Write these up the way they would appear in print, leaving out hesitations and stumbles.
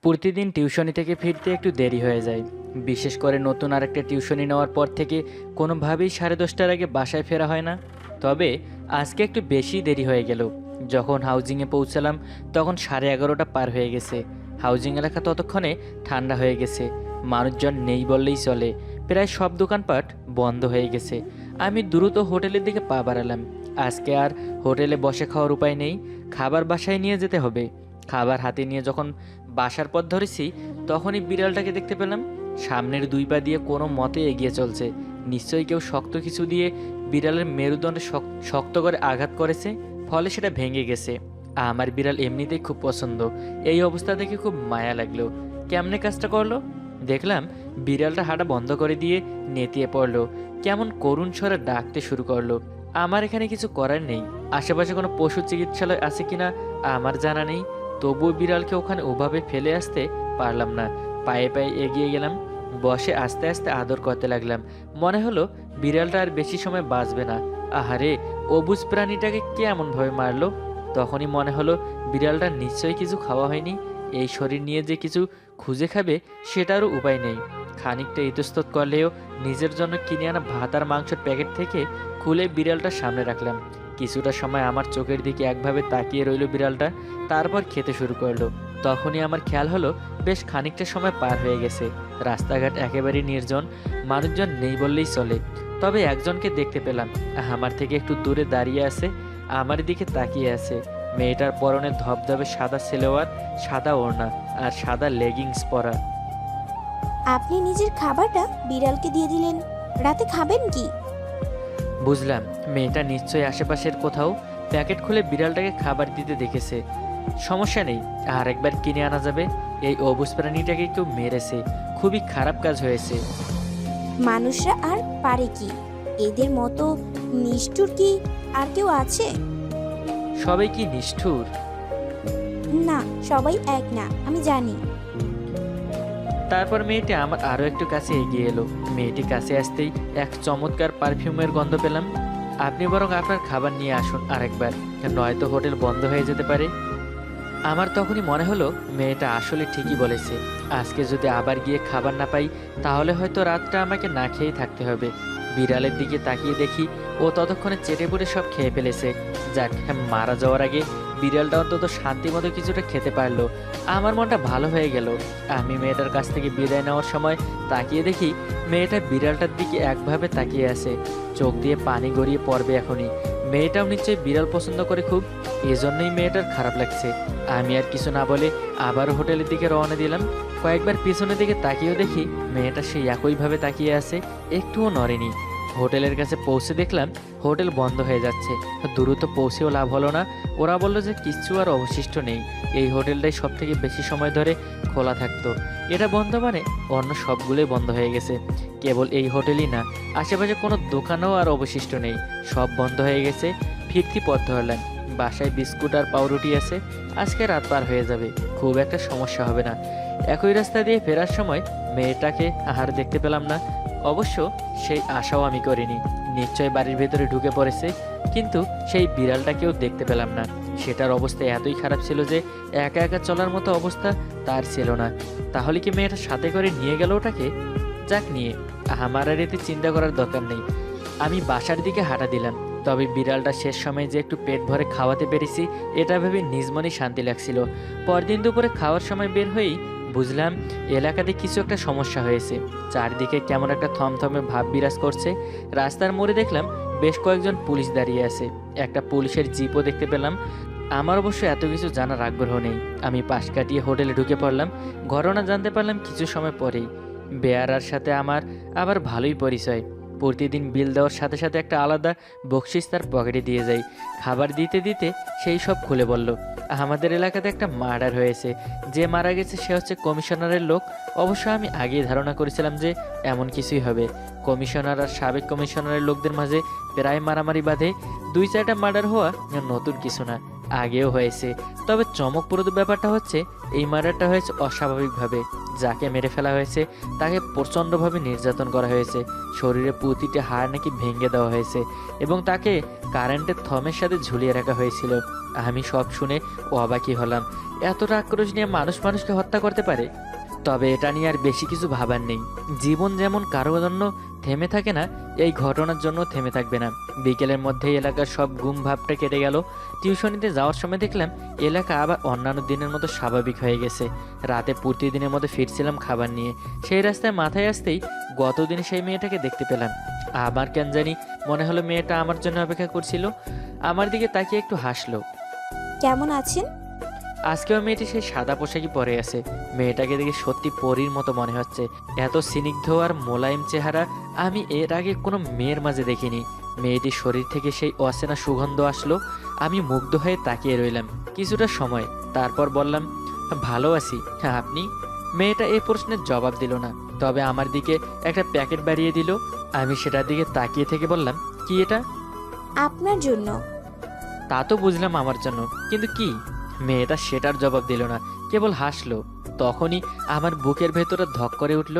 প্রতিদিন টিউশনি থেকে ফিরতে একটু দেরি হয়ে যায়। বিশেষ করে নতুন আরেকটা টিউশনি নেওয়ার পর থেকে কোনোভাবেই 10:30টার আগে বাসায় ফেরা হয় না। তবে আজকে একটু বেশি দেরি হয়ে গেল। যখন হাউজিংয়ে পৌঁছালাম তখন 11:30টা পার হয়ে গেছে। হাউজিং এলাকা ততক্ষণে ঠান্ডা হয়ে গেছে, মানুষজন নেই বললেই চলে। প্রায় সব দোকানপাট বন্ধ হয়ে গেছে। আমি দ্রুত হোটেলের দিকে পা বাড়ালাম। আজকে আর হোটেলে বসে খাওয়ার উপায় নেই, খাবার বাসায় নিয়ে যেতে হবে। খাবার হাতে নিয়ে যখন বাসার পথ ধরেছি তখনই বিড়ালটাকে দেখতে পেলাম। সামনের দুই পা দিয়ে কোনো মতে এগিয়ে চলছে। নিশ্চয়ই কেউ শক্ত কিছু দিয়ে বিড়ালের মেরুদণ্ডে শক্ত করে আঘাত করেছে, ফলে সেটা ভেঙে গেছে। আমার বিড়াল এমনিতেই খুব পছন্দ, এই অবস্থা দেখে খুব মায়া লাগলো। কেমনে কাজটা করলো? দেখলাম বিড়ালটা হাঁটা বন্ধ করে দিয়ে নেতিয়ে পড়লো, কেমন করুণ স্বরে ডাকতে শুরু করলো। আমার এখানে কিছু করার নেই, আশেপাশে কোনো পশু চিকিৎসালয় আছে কিনা আমার জানা নেই। তবুও বিড়ালকে ওখানে ওভাবে ফেলে আসতে পারলাম না। পায়ে পায়ে এগিয়ে গেলাম, বসে আস্তে আস্তে আদর করতে লাগলাম। মনে হলো বিড়ালটা আর বেশি সময় বাঁচবে না। আহারে, অবুঝ প্রাণীটাকে কে এমনভাবে মারলো? তখনই মনে হলো বিড়ালটার নিশ্চয়ই কিছু খাওয়া হয়নি। এই শরীর নিয়ে যে কিছু খুঁজে খাবে সেটারও উপায় নেই। খানিকটা ইতস্তত করলেও নিজের জন্য কিনে আনা ভাত আর মাংসের প্যাকেট থেকে খুলে বিড়ালটার সামনে রাখলাম। কিছুটা সময় আমার চোখের দিকে একভাবে তাকিয়ে রইল বিড়ালটা, তারপর খেতে শুরু করলো। তখনই আমার খেয়াল হলো বেশ খানিকটা সময় পার হয়ে গেছে। রাস্তাঘাট একেবারেই নির্জন, মানুষজন নেই বললেই চলে। তবে একজনকে দেখতে পেলাম, আমার থেকে একটু দূরে দাঁড়িয়ে আছে, আমার দিকে তাকিয়ে আছে। মেয়েটার পরনে ধবধবে সাদা সেলোয়ার, সাদা ওড়না আর সাদা লেগিংস পরা। আপনি নিজের খাবারটা বিড়ালকে দিয়ে দিলেন, রাতে খাবেন কি? বুঝলাম মেয়েটা নিশ্চয়ই আশেপাশের কোথাও প্যাকেট খুলে বিড়ালটাকে খাবার দিতে দেখেছে। সমস্যা নেই, আর একবার কিনে আনা যাবে। এই অবুঝ প্রাণীটাকে কেউ মেরেছে, খুবই খারাপ কাজ হয়েছে। মানুষরা আর পারে কি? এদের মতো নিষ্ঠুর কি আর কেউ আছে? সবাই কি নিষ্ঠুর? না, সবাই এক না, আমি জানি। তারপর মেয়েটি আমার আরও একটু কাছে এগিয়ে এলো। মেয়েটি কাছে আসতেই এক চমৎকার পারফিউমের গন্ধ পেলাম। আপনি বরং আপনার খাবার নিয়ে আসুন আরেকবার, নয়তো হোটেল বন্ধ হয়ে যেতে পারে। আমার তখনই মনে হলো মেয়েটা আসলে ঠিকই বলেছে। আজকে যদি আবার গিয়ে খাবার না পাই তাহলে হয়তো রাতটা আমাকে না খেয়েই থাকতে হবে। বিড়ালের দিকে তাকিয়ে দেখি ও ততক্ষণে চেটে পুটে সব খেয়ে ফেলেছে। যাক, মারা যাওয়ার আগে বিড়ালটা অন্তত শান্তি মতো কিছুটা খেতে পারলো। আমার মনটা ভালো হয়ে গেল। আমি মেয়েটার কাছ থেকে বিদায় নেওয়ার সময় তাকিয়ে দেখি মেয়েটা বিড়ালটার দিকে একভাবে তাকিয়ে আছে, চোখ দিয়ে পানি গড়িয়ে পড়বে এখনই। মেয়েটাও নিশ্চয়ই বিড়াল পছন্দ করে খুব, এজন্যই মেয়েটার খারাপ লাগছে। আমি আর কিছু না বলে আবারও হোটেলের দিকে রওনা দিলাম। কয়েকবার পিছনের দিকে তাকিয়েও দেখি মেয়েটা সেই একইভাবে তাকিয়ে আছে, একটুও নড়েনি। হোটেলের কাছে পৌঁছে দেখলাম হোটেল বন্ধ হয়ে যাচ্ছে। দ্রুত পৌঁছেও লাভ হলো না। ওরা বলল যে কিচ্ছু আর অবশিষ্ট নেই, এই হোটেলটাই সব থেকে বেশি সময় ধরে খোলা থাকতো। এটা বন্ধ মানে অন্য সবগুলোই বন্ধ হয়ে গেছে। কেবল এই হোটেলই না, আশেপাশে কোনো দোকানও আর অবশিষ্ট নেই, সব বন্ধ হয়ে গেছে। ফিরতি পথ ধরলাম। বাসায় বিস্কুট আর পাউরুটি আছে, আজকে রাত পার হয়ে যাবে, খুব একটা সমস্যা হবে না। একই রাস্তা দিয়ে ফেরার সময় মেয়েটাকে আহার দেখতে পেলাম না। অবশ্য সেই আশাও আমি করিনি, নিশ্চয় বাড়ির ভেতরে ঢুকে পড়েছে। কিন্তু সেই বিড়ালটাকেও দেখতে পেলাম না। সেটার অবস্থা এতই খারাপ ছিল যে একা একা চলার মতো অবস্থা তার ছিল না। তাহলে কি মেয়েটা সাথে করে নিয়ে গেল ওটাকে? যাক নিয়ে, আমার আর এতে চিন্তা করার দরকার নেই। আমি বাসার দিকে হাঁটা দিলাম। তবে বিড়ালটা শেষ সময় যে একটু পেট ভরে খাওয়াতে পেরেছি এটা ভেবে নিজ মনেই শান্তি লাগছিল। পরদিন দুপুরে খাওয়ার সময় বের হয়েই বুঝলাম এলাকাতে কিছু একটা সমস্যা হয়েছে। চারদিকে কেমন একটা থমথমে ভাব বিরাজ করছে। রাস্তার মোড়ে দেখলাম বেশ কয়েকজন পুলিশ দাঁড়িয়ে আছে, একটা পুলিশের জিপও দেখতে পেলাম। আমার অবশ্য এত কিছু জানার আগ্রহ নেই। আমি পাশ কাটিয়ে হোটেলে ঢুকে পড়লাম। ঘটনা জানতে পারলাম কিছু সময় পরেই। বেয়ারার সাথে আমার আবার ভালোই পরিচয়। প্রতিদিন বিল দেওয়ার সাথে সাথে একটা আলাদা বকশিস তার পকেটে দিয়ে যাই। খাবার দিতে দিতে সেই সব খুলে বলল, আমাদের এলাকাতে একটা মার্ডার হয়েছে, যে মারা গেছে সে হচ্ছে কমিশনারের লোক। অবশ্য আমি আগেই ধারণা করেছিলাম যে এমন কিছুই হবে। কমিশনার আর সাবেক কমিশনারের লোকদের মাঝে প্রায় মারামারি বাঁধে। 2-4টা মার্ডার হওয়া নতুন কিছু না, আগেও হয়েছে। তবে চমকপ্রদ ব্যাপারটা হচ্ছে এই মার্ডারটা হয়েছে অস্বাভাবিকভাবে, যাকে মেরে ফেলা হয়েছে তাকে প্রচণ্ডভাবে নির্যাতন করা হয়েছে, শরীরে প্রতিটি হাড় নাকি ভেঙে দেওয়া হয়েছে এবং তাকে কারেন্টের থমের সাথে ঝুলিয়ে রাখা হয়েছিল। আমি সব শুনে অবাকই হলাম। এতটা আক্রোশ নিয়ে মানুষ মানুষকে হত্যা করতে পারে? তবে এটা নিয়ে আর বেশি কিছু ভাবার নেই। জীবন যেমন কারো জন্য থেমে থাকে না, এই ঘটনার জন্য থেমে থাকবে না। বিকেলের মধ্যেই এলাকার সব গুম ভাবটা কেটে গেল। টিউশনিতে যাওয়ার সময় দেখলাম এলাকা আবার অন্যান্য দিনের মতো স্বাভাবিক হয়ে গেছে। রাতে প্রতিদিনের মতো ফিরছিলাম খাবার নিয়ে, সেই রাস্তায় মাথায় আসতেই গতদিন সেই মেয়েটাকে দেখতে পেলাম। আমার কেন জানি মনে হলো মেয়েটা আমার জন্য অপেক্ষা করছিল। আমার দিকে তাকিয়ে একটু হাসলো। কেমন আছেন? আজকেও মেয়েটি সেই সাদা পোশাকই পরে আছে। মেয়েটাকে দেখে সত্যি পরীর মতো মনে হচ্ছে। এত স্নিগ্ধ আর মোলায়েম চেহারা আমি এর আগে কোনো মেয়ের মাঝে দেখিনি। মেয়েটির শরীর থেকে সেই অচেনা সুগন্ধ আসলো। আমি মুগ্ধ হয়ে তাকিয়ে রইলাম কিছুটা সময়, তারপর বললাম, ভালো আছি, হ্যাঁ আপনি? মেয়েটা এই প্রশ্নের জবাব দিল না, তবে আমার দিকে একটা প্যাকেট বাড়িয়ে দিল। আমি সেটার দিকে তাকিয়ে থেকে বললাম, কি এটা? আপনার জন্য। তা তো বুঝলাম আমার জন্য, কিন্তু কি? মেয়েটা সেটার জবাব দিল না, কেবল হাসলো। তখনই আমার বুকের ভেতরে ধক করে উঠল।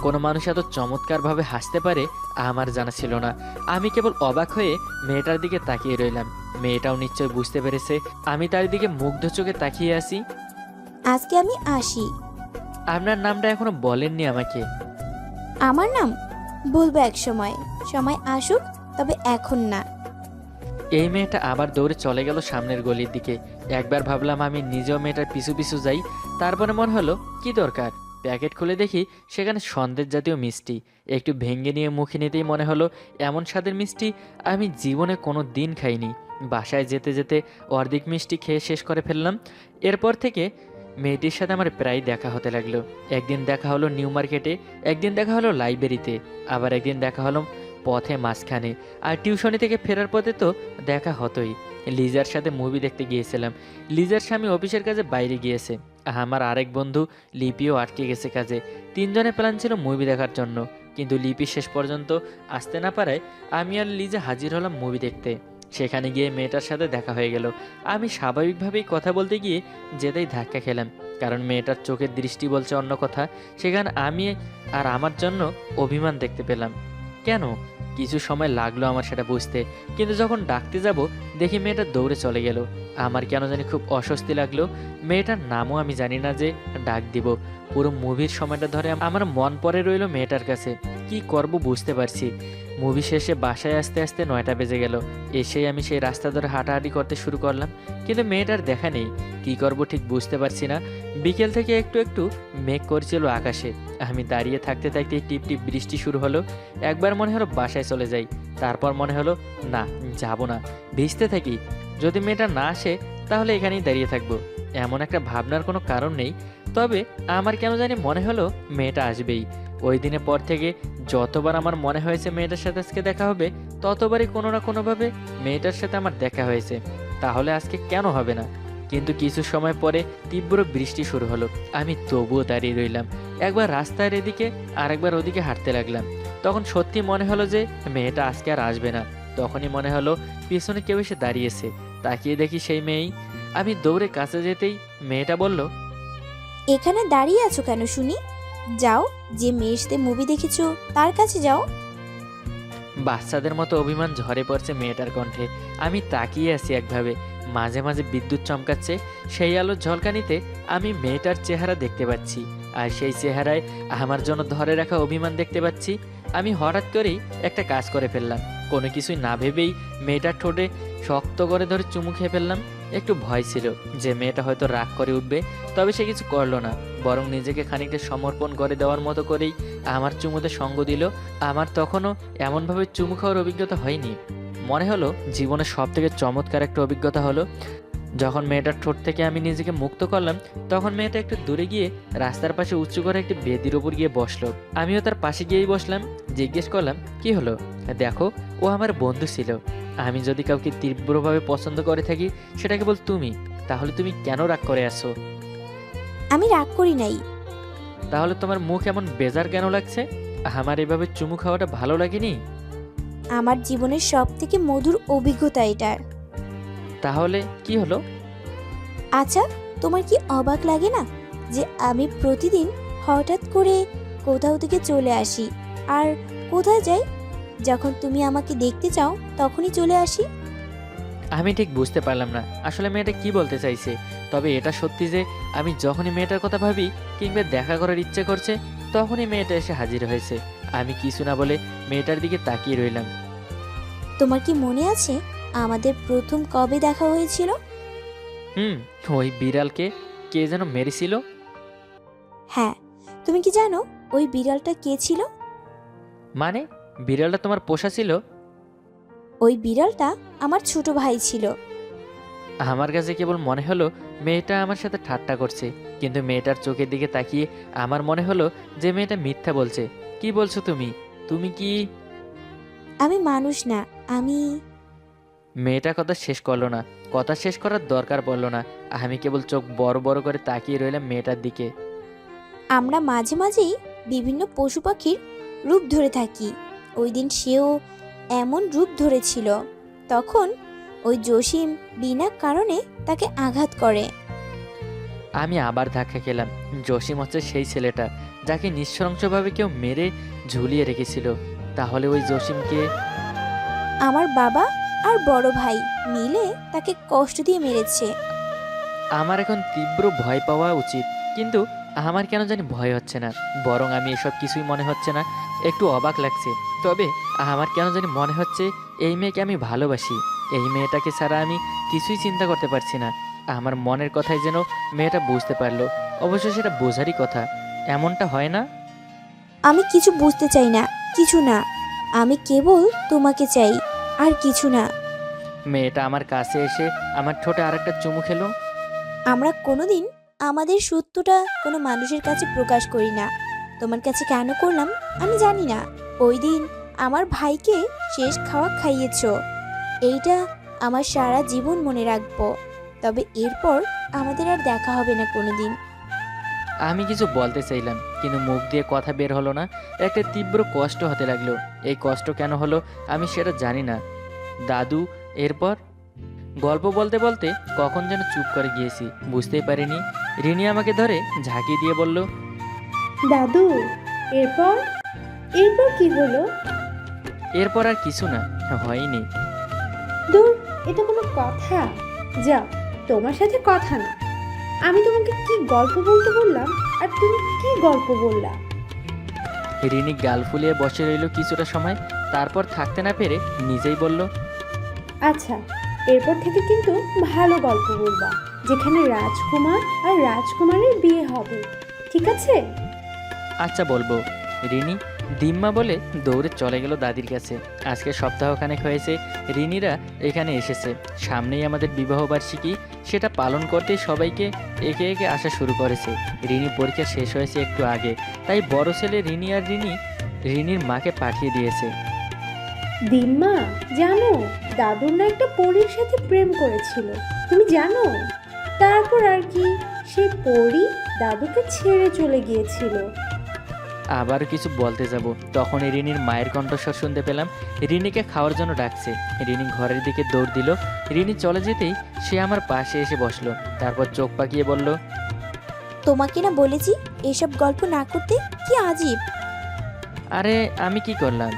কোনো মানুষ এত চমৎকারভাবে হাসতে পারে আমার জানা ছিল না। আমি কেবল অবাক হয়ে মেয়েটার দিকে তাকিয়ে রইলাম। মেয়েটাও নিশ্চয় বুঝতে পেরেছে আমি তার দিকে মুগ্ধ চোখে তাকিয়ে আছি। আজকে আমি আসি। আপনার নামটা এখনো বলেননি আমাকে। আমার নাম বলবো এক সময়, সময় আসুক, তবে এখন না। এই মেয়েটা আবার দৌড়ে চলে গেল সামনের গলির দিকে। একবার ভাবলাম আমি নিজেও মেয়েটার পিছু পিছু যাই, তারপরে মনে হলো কি দরকার। প্যাকেট খুলে দেখি সেখানে সন্দেশ জাতীয় মিষ্টি। একটু ভেঙে নিয়ে মুখে নিতেই মনে হলো এমন স্বাদের মিষ্টি আমি জীবনে কোনো দিন খাইনি। বাসায় যেতে যেতে অর্ধেক মিষ্টি খেয়ে শেষ করে ফেললাম। এরপর থেকে মেয়েটির সাথে আমার প্রায় দেখা হতে লাগলো। একদিন দেখা হলো নিউ মার্কেটে, একদিন দেখা হলো লাইব্রেরিতে, আবার একদিন দেখা হলো পথে মাঝখানে। আর টিউশনি থেকে ফেরার পথে তো দেখা হতোই। লিজার সাথে মুভি দেখতে গিয়েছিলাম। লিজার স্বামী অফিসের কাজে বাইরে গিয়েছে। আমার আরেক বন্ধু লিপিও আটকে গেছে কাজে। তিনজনের প্ল্যান ছিল মুভি দেখার জন্য, কিন্তু লিপি শেষ পর্যন্ত আসতে না পারায় আমি আর লিজা হাজির হলাম মুভি দেখতে। সেখানে গিয়ে মেয়েটার সাথে দেখা হয়ে গেল। আমি স্বাভাবিকভাবেই কথা বলতে গিয়ে যেতেই ধাক্কা খেলাম, কারণ মেয়েটার চোখের দৃষ্টি বলছে অন্য কথা। সেখানে আমি আর আমার জন্য অভিমান দেখতে পেলাম। কেন? কিছু সময় লাগলো আমার সেটা বুঝতে, কিন্তু যখন ডাকতে যাব দেখি মেয়েটা দৌড়ে চলে গেল। আমার কেন জানি খুব অস্বস্তি লাগলো। মেয়েটার নামও আমি জানি না যে ডাক দিব। পুরো মুভির সময়টা ধরে আমার মন পড়ে রইল মেয়েটার কাছে। কি করব বুঝতে পারছি। মুভি শেষে বাসায় আসতে আসতে 9টা বেজে গেল। এসেই আমি সেই রাস্তা ধরে হাঁটাহাঁটি করতে শুরু করলাম, কিন্তু মেয়েটার দেখা নেই। কি করব ঠিক বুঝতে পারছি না। বিকেল থেকে একটু একটু মেঘ করছিল আকাশে। আমি দাঁড়িয়ে থাকতে থাকতে টিপ টিপ বৃষ্টি শুরু হলো। একবার মনে হলো বাসায় চলে যাই, তারপর মনে হলো না, যাব না, ভিজতে থাকি। যদি মেয়েটা না আসে তাহলে এখানেই দাঁড়িয়ে থাকবো। এমন একটা ভাবনার কোনো কারণ নেই, তবে আমার কেন জানি মনে হলো মেয়েটা আসবেই। ওই দিনের পর থেকে যতবার আমার মনে হয়েছে মেয়েটার সাথে আজকে দেখা হবে, ততবারই কোনো না কোনোভাবে মেয়েটার সাথে আমার দেখা হয়েছে। তাহলে আজকে কেন হবে না? কিন্তু কিছু সময় পরে তীব্র বৃষ্টি শুরু হলো। আমি তবুও দাঁড়িয়ে রইলাম। একবার রাস্তার এদিকে আর একবার ওদিকে হাঁটতে লাগলাম। তখন সত্যি মনে হলো যে মেয়েটা আজকে আর আসবে না। তখনই মনে হলো পিছনে কেউ এসে দাঁড়িয়েছে। তাকিয়ে দেখি সেই মেয়েই। আমি দৌড়ে কাছে যেতেই মেয়েটা বলল, এখানে দাঁড়িয়ে আছো কেন শুনি? যাও, যে মেয়ের সাথে মুভি দেখেছো তার কাছে যাও। বাচ্চাদের মতো অভিমান ঝরে পড়ছে মেয়েটার কণ্ঠে। আমি তাকিয়ে আছি একভাবে। মাঝে মাঝে বিদ্যুৎ চমকাচ্ছে। সেই আলোর ঝলকানিতে আমি মেয়েটার চেহারা দেখতে পাচ্ছি, আর সেই চেহারায় আমার জন্য ধরে রাখা অভিমান দেখতে পাচ্ছি। আমি হঠাৎ করেই একটা কাজ করে ফেললাম। কোনো কিছুই না ভেবেই মেয়েটার ঠোঁটে শক্ত করে ধরে চুমু খেয়ে ফেললাম। একটু ভয় ছিল যে মেয়েটা হয়তো রাগ করে উঠবে, তবে সে কিছু করলো না, বরং নিজেকে খানিকটা সমর্পণ করে দেওয়ার মতো করেই আমার চুমুতে সঙ্গ দিল। আমার তখনও এমনভাবে চুমু খাওয়ার অভিজ্ঞতা হয়নি। মনে হলো জীবনের সবথেকে চমৎকার একটা অভিজ্ঞতা হলো। যখন মেয়েটার ঠোঁট থেকে আমি নিজেকে মুক্ত করলাম, তখন মেয়েটা একটু দূরে গিয়ে রাস্তার পাশে উঁচু করে একটি বেদির ওপর গিয়ে বসলো। আমিও তার পাশে গিয়েই বসলাম। জিজ্ঞেস করলাম, কি হলো? দেখো, ও আমার বন্ধু ছিল। আমি যদি কাউকে তীব্রভাবে পছন্দ করে থাকি সেটা কেবল তুমি। তাহলে তুমি কেন রাগ করে আছো? আমি রাগ করি নাই। তাহলে তোমার মুখ এমন বেজার কেন লাগছে? আমার এভাবে চুমু খাওয়াটা ভালো লাগেনি? আমার জীবনের সব থেকে মধুর অভিজ্ঞতা এটার। তাহলে কি হলো? আচ্ছা, তোমার কি অবাক লাগে না যে আমি প্রতিদিন হঠাৎ করে কোথাও থেকে চলে আসি। আর কোথায় যাই? যখন তুমি আমাকে দেখতে চাও তখনই চলে আসি। আমি ঠিক বুঝতে পারলাম না আসলে মেয়েটা কি বলতে চাইছে। তবে এটা সত্যি যে আমি যখনই মেয়েটার কথা ভাবি কিংবা দেখা করার ইচ্ছে করছে, তখনই মেয়েটা এসে হাজির হয়েছে। আমি কিছু না বলে মেয়েটার দিকে তাকিয়ে রইলাম। তোমার কি মনে আছে আমাদের প্রথম কবে দেখা হয়েছিল? হুম, ওই বিড়ালকে কে যেন মেরেছিল। হ্যাঁ, তুমি কি জানো ওই বিড়ালটা কে ছিল? মানে, বিড়ালটা তোমার পোষা ছিল? ওই বিড়ালটা আমার ছোট ভাই ছিল। আমার কাছে কেবল মনে হলো মেয়েটা আমার সাথে ঠাট্টা করছে, কিন্তু মেয়েটার চোখের দিকে তাকিয়ে আমার মনে হলো যে মেয়েটা মিথ্যা বলছে। কি বলছো তুমি? তুমি কি? আমি মানুষ না, আমি। মেয়েটা কথা শেষ করলো না, কথা শেষ করার দরকার পড়লো না। আমি কেবল চোখ বড় বড় করে তাকিয়ে রইলাম মেয়েটার দিকে। আমরা মাঝে মাঝেই বিভিন্ন পশু পাখির রূপ ধরে থাকি। ওই দিন সেও এমন রূপ ধরেছিল। তখন ওই জসিম বিনা কারণে তাকে আঘাত করে। আমি আবার ধাক্কা খেলাম। জসিম হচ্ছে সেই ছেলেটা যাকে নিঃসংসভাবে কেউ মেরে ঝুলিয়ে রেখেছিল। তাহলে ওই জসিমকে? আমার বাবা আর বড় ভাই মিলে তাকে কষ্ট দিয়ে মেরেছে। আমার এখন তীব্র ভয় পাওয়া উচিত, কিন্তু আমার কেন জানি ভয় হচ্ছে না। বরং আমি এসব কিছুই মনে হচ্ছে না, একটু অবাক লাগছে। তবে আমার কেন জানি মনে হচ্ছে এই মেয়েকে আমি ভালোবাসি। এই মেয়েটাকে ছাড়া আমি কিছুই চিন্তা করতে পারছি না। আমার মনের কথাই যেন মেয়েটা বুঝতে পারলো। অবশ্য সেটা বোঝারই কথা, এমনটা হয় না? আমি কিছু বুঝতে চাই না, কিছু না। আমি কেবল তোমাকে চাই, আর কিছু না। মেয়েটা আমার কাছে এসে আমার ঠোঁটে আরেকটা চুমু খেলো। আমরা কোনোদিন আমাদের সত্যটা কোনো মানুষের কাছে প্রকাশ করি না। তোমার কাছে কেন করলাম আমি জানি না। ওই দিন আমার ভাইকে শেষ খাওয়া খাইয়েছো, এইটা আমার সারা জীবন মনে রাখবো। তবে এরপর আমাদের আর দেখা হবে না কোনোদিন। আমি কিছু বলতে চাইলাম, কিন্তু মুখ দিয়ে কথা বের হলো না। একটা তীব্র কষ্ট হতে লাগলো। এই কষ্ট কেন হলো আমি সেটা জানি না। দাদু, এরপর? গল্প বলতে বলতে কখন যেন চুপ করে গিয়েছি, বুঝতেই পারিনি। রিনি আমাকে ধরে ঝাঁকি দিয়ে বলল, দাদু, এরপর এরপর কি হলো? এরপর আর কিছু না, হয়নি। দূর, এটা কোনো কথা? যাও, তোমার সাথে কথা না। আমি তোমাকে কি গল্প বলতে বললাম, আর তুমি কি গল্প বললা? রিনি গাল ফুলিয়ে বসে রইল কিছুটা সময়, তারপর থাকতে না পেরে নিজেই বলল, আচ্ছা, এরপর থেকে কিন্তু ভালো গল্প বলবা, যেখানে রাজকুমার আর রাজকুমারের বিয়ে হবে, ঠিক আছে? আচ্ছা বলবো। রিনি দিম্মা বলে দৌড়ে চলে গেল দাদির কাছে। আজকে সপ্তাহখানেক হয়েছে রিনিরা এখানে এসেছে। সামনেই আমাদের বিবাহবার্ষিকী, সেটা পালন করতেই সবাইকে একে একে আসা শুরু করেছে। রিনি পরীক্ষা শেষ হয়েছে একটু আগে, তাই বড় ছেলে রিনি আর রিনির মাকে পাঠিয়ে দিয়েছে। দিম্মা, জানো দাদুর না একটা পরীর সাথে প্রেম করেছিল, তুমি জানো? তারপর আর কি, সেই পরী দাদুকে ছেড়ে চলে গিয়েছিল। আবার কিছু বলতে যাব, তখনই রিনির মায়ের কণ্ঠস্বর শুনতে পেলাম। রিনিকে খাওয়ার জন্য ডাকছে। রিনি ঘরের দিকে দৌড় দিল। রিনি চলে যেতেই সে আমার পাশে এসে বসলো, তারপর চোখ পাকিয়ে বলল, তোমাকে না বলেছি এসব গল্প না করতে। কি আজীব! আরে আমি কি করলাম?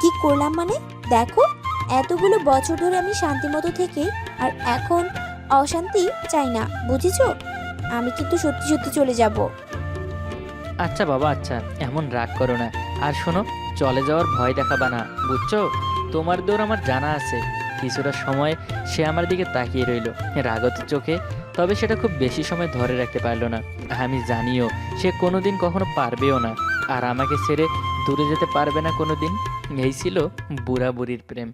কি করলাম মানে? দেখো, এতগুলো বছর ধরে আমি শান্তিমতো থেকে আর এখন অশান্তি চাই না, বুঝেছো? আমি কিন্তু সত্যি সত্যি চলে যাব। আচ্ছা বাবা, আচ্ছা, এমন রাগ করো না। আর শোনো, চলে যাওয়ার ভয় দেখাবা না, বুঝছো? তোমার দৌড় আমার জানা আছে। কিছুটা সময় সে আমার দিকে তাকিয়ে রইল রাগত চোখে, তবে সেটা খুব বেশি সময় ধরে রাখতে পারলো না। আমি জানিও সে কোনোদিন কখনো পারবেও না, আর আমাকে ছেড়ে দূরে যেতে পারবে না কোনোদিন। এই ছিল বুড়া বুড়ির প্রেম।